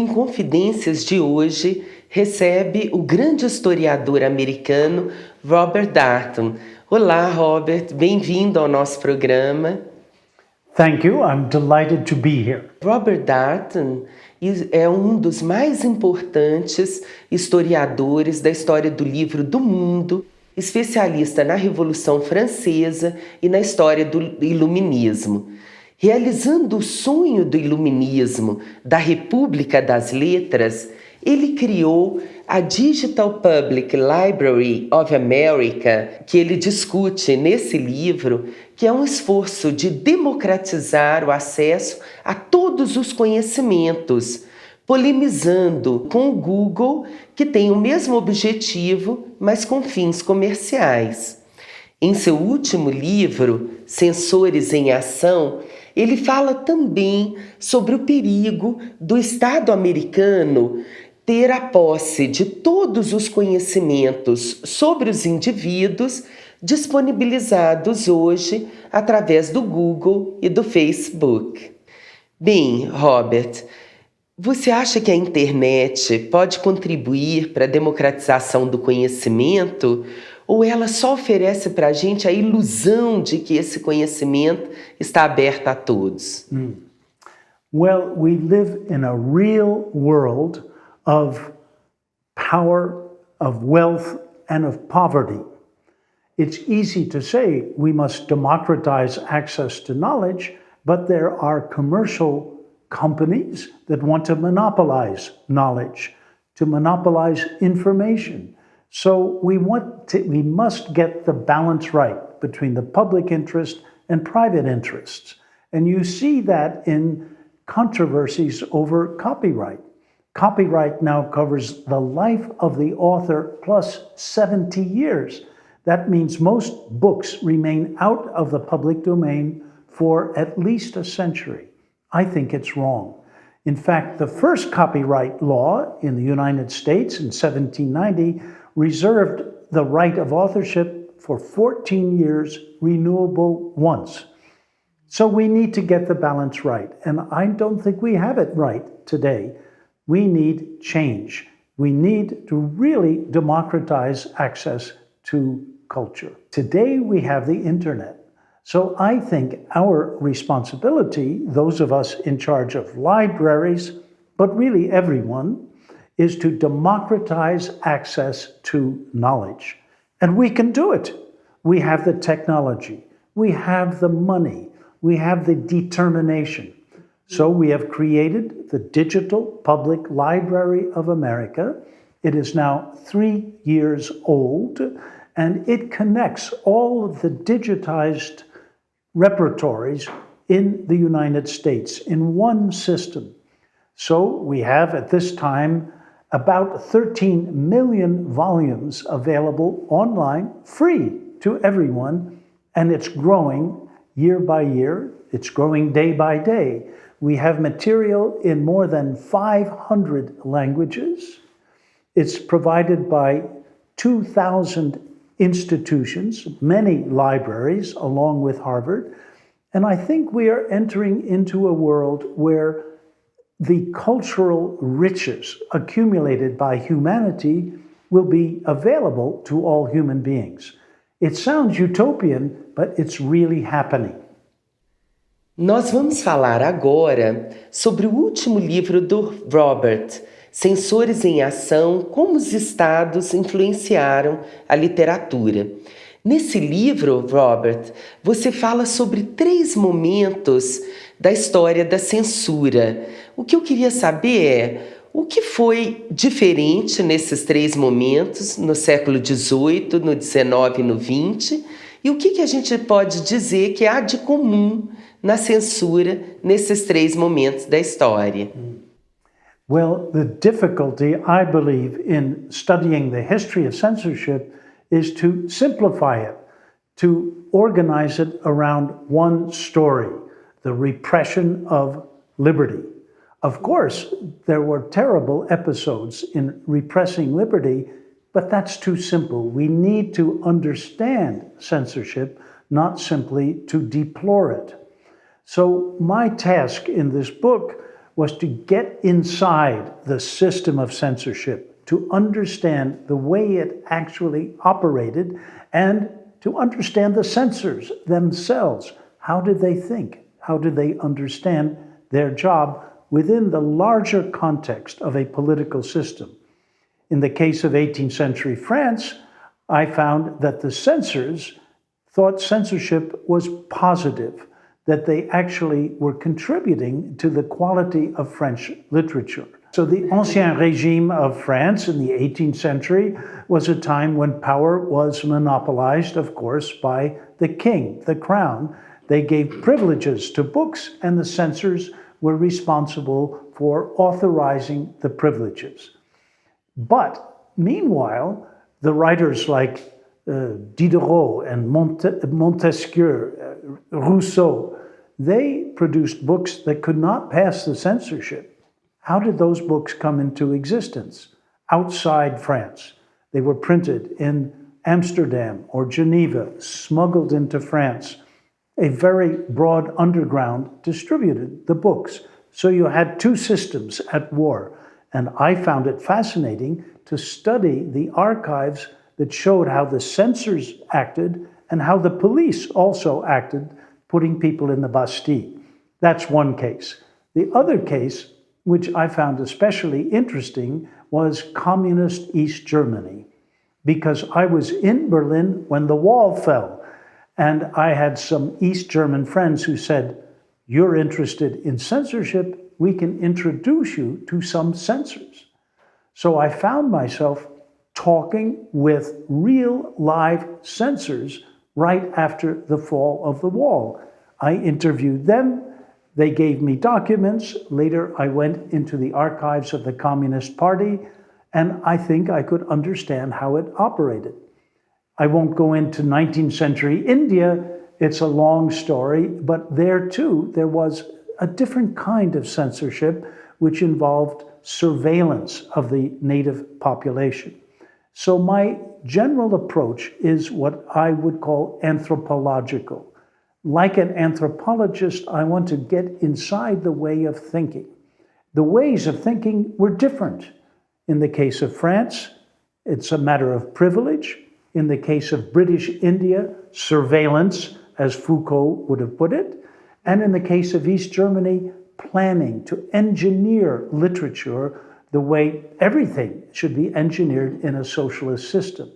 Inconfidências de hoje recebe o grande historiador americano Robert Darnton. Olá, Robert, bem-vindo ao nosso programa. Thank you. I'm delighted to be here. Robert Darnton é um dos mais importantes historiadores da história do livro do mundo, especialista na Revolução Francesa e na história do Iluminismo. Realizando o sonho do Iluminismo da República das Letras, ele criou a Digital Public Library of America, que ele discute nesse livro, que é um esforço de democratizar o acesso a todos os conhecimentos, polemizando com o Google, que tem o mesmo objetivo, mas com fins comerciais. Em seu último livro, Censura em Ação, ele fala também sobre o perigo do Estado americano ter a posse de todos os conhecimentos sobre os indivíduos disponibilizados hoje através do Google e do Facebook. Bem, Robert, você acha que a internet pode contribuir para a democratização do conhecimento? Ou ela só oferece para a gente a ilusão de que esse conhecimento está aberto a todos? Well, we live in a real world of power, of wealth, and of poverty. It's easy to say we must democratize access to knowledge, but there are commercial companies that want to monopolize knowledge, to monopolize information. So we must get the balance right between the public interest and private interests. And you see that in controversies over copyright. Copyright now covers the life of the author plus 70 years. That means most books remain out of the public domain for at least a century. I think it's wrong. In fact, the first copyright law in the United States in 1790 reserved the right of authorship for 14 years, renewable once. So we need to get the balance right, and I don't think we have it right today. We need change. We need to really democratize access to culture. Today we have the internet. So I think our responsibility, those of us in charge of libraries, but really everyone, is to democratize access to knowledge. And we can do it. We have the technology, we have the money, we have the determination. So we have created the Digital Public Library of America. It is now 3 years old, and it connects all of the digitized repertories in the United States in one system. So we have at this time about 13 million volumes available online, free to everyone, and it's growing year by year. It's growing day by day. We have material in more than 500 languages. It's provided by 2,000 institutions, many libraries, along with Harvard. And I think we are entering into a world where the cultural riches accumulated by humanity will be available to all human beings. It sounds utopian, but it's really happening. Nós vamos falar agora sobre o último livro do Robert, Censura em Ação, como os estados influenciaram a literatura. Nesse livro, Robert, você fala sobre 3 momentos da história da censura. O que eu queria saber é o que foi diferente nesses 3 momentos, no século XVIII, no XIX e no XX, e o que a gente pode dizer que há de comum na censura nesses 3 momentos da história. Well, the difficulty, I believe, in studying the history of censorship is to simplify it, to organize it around one story, the repression of liberty. Of course, there were terrible episodes in repressing liberty, but that's too simple. We need to understand censorship, not simply to deplore it. So my task in this book was to get inside the system of censorship, to understand the way it actually operated, and to understand the censors themselves. How did they think? How did they understand their job within the larger context of a political system? In the case of 18th century France, I found that the censors thought censorship was positive, that they actually were contributing to the quality of French literature. So the Ancien Régime of France in the 18th century was a time when power was monopolized, of course, by the king, the crown. They gave privileges to books, and the censors were responsible for authorizing the privileges. But meanwhile, the writers like Diderot and Montesquieu, Rousseau, they produced books that could not pass the censorship. How did those books come into existence? Outside France. They were printed in Amsterdam or Geneva, smuggled into France. A very broad underground distributed the books. So you had two systems at war. And I found it fascinating to study the archives that showed how the censors acted and how the police also acted, putting people in the Bastille. That's one case. The other case, which I found especially interesting, was communist East Germany, because I was in Berlin when the wall fell, and I had some East German friends who said, "You're interested in censorship, we can introduce you to some censors." So I found myself talking with real live censors right after the fall of the wall. I interviewed them. They gave me documents. Later, I went into the archives of the Communist Party, and I think I could understand how it operated. I won't go into 19th century India. It's a long story, but there too, there was a different kind of censorship which involved surveillance of the native population. So my general approach is what I would call anthropological. Like an anthropologist, I want to get inside the way of thinking. The ways of thinking were different. In the case of France, it's a matter of privilege. In the case of British India, surveillance, as Foucault would have put it. And in the case of East Germany, planning to engineer literature the way everything should be engineered in a socialist system.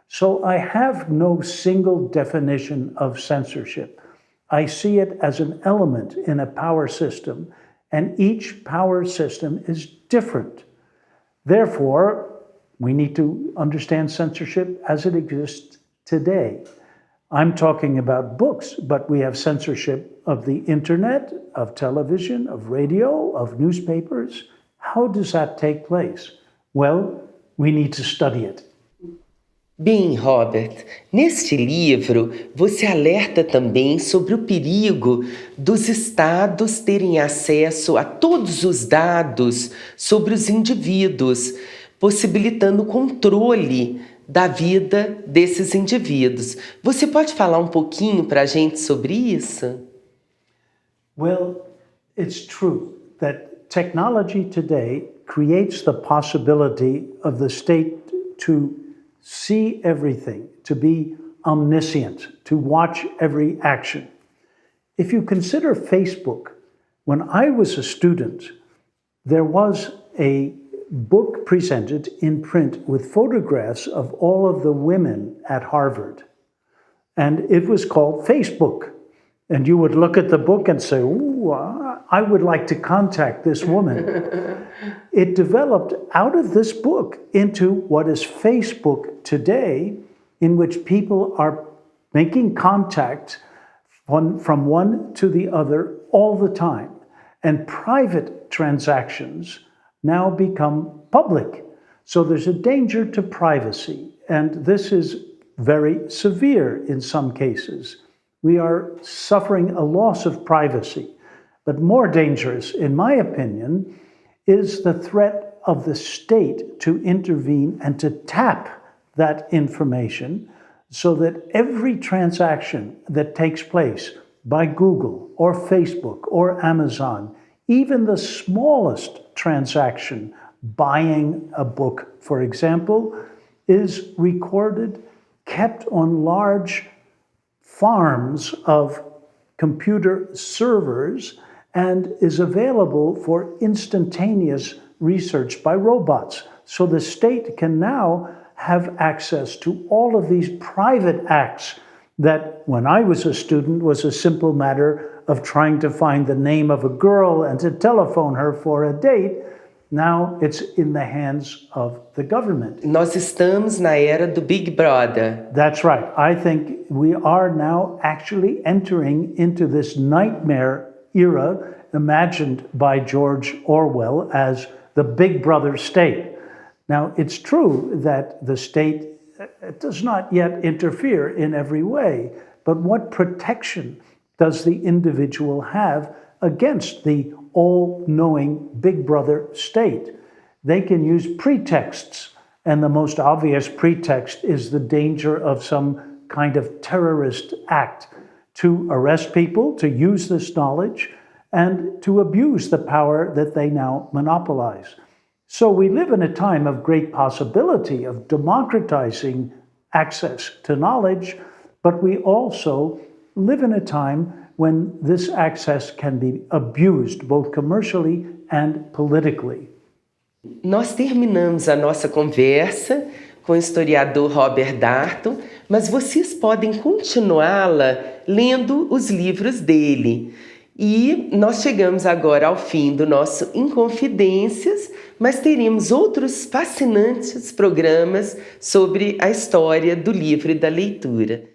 So I have no single definition of censorship. I see it as an element in a power system, and each power system is different. Therefore, we need to understand censorship as it exists today. I'm talking about books, but we have censorship of the internet, of television, of radio, of newspapers. How does that take place? Well, we need to study it. Bem, Robert, neste livro você alerta também sobre o perigo dos estados terem acesso a todos os dados sobre os indivíduos, possibilitando o controle da vida desses indivíduos. Você pode falar um pouquinho para a gente sobre isso? Well, it's true that technology today creates the possibility of the state to see everything, to be omniscient, to watch every action. If you consider Facebook, when I was a student, there was a book presented in print with photographs of all of the women at Harvard. And it was called Facebook. And you would look at the book and say, "Ooh, I would like to contact this woman." It developed out of this book into what is Facebook today, in which people are making contact from one to the other all the time. And private transactions now become public. So there's a danger to privacy. And this is very severe in some cases. We are suffering a loss of privacy. But more dangerous, in my opinion, is the threat of the state to intervene and to tap that information so that every transaction that takes place by Google or Facebook or Amazon, Even the smallest transaction, buying a book, for example, is recorded, kept on large farms of computer servers, and is available for instantaneous research by robots. So the state can now have access to all of these private acts that, when I was a student, was a simple matter of trying to find the name of a girl and to telephone her for a date. Now it's in the hands of the government. Nós estamos na era do Big Brother. That's right. I think we are now actually entering into this nightmare era imagined by George Orwell as the Big Brother state. Now, it's true that the state does not yet interfere in every way, but what protection does the individual have against the all-knowing Big Brother state? They can use pretexts, and the most obvious pretext is the danger of some kind of terrorist act to arrest people, to use this knowledge, and to abuse the power that they now monopolize. So we live in a time of great possibility of democratizing access to knowledge, but we also live in a time when this access can be abused, both commercially and politically. Nós terminamos a nossa conversa com o historiador Robert Darnton, mas vocês podem continuá-la lendo os livros dele. E nós chegamos agora ao fim do nosso Inconfidências, mas teremos outros fascinantes programas sobre a história do livro e da leitura.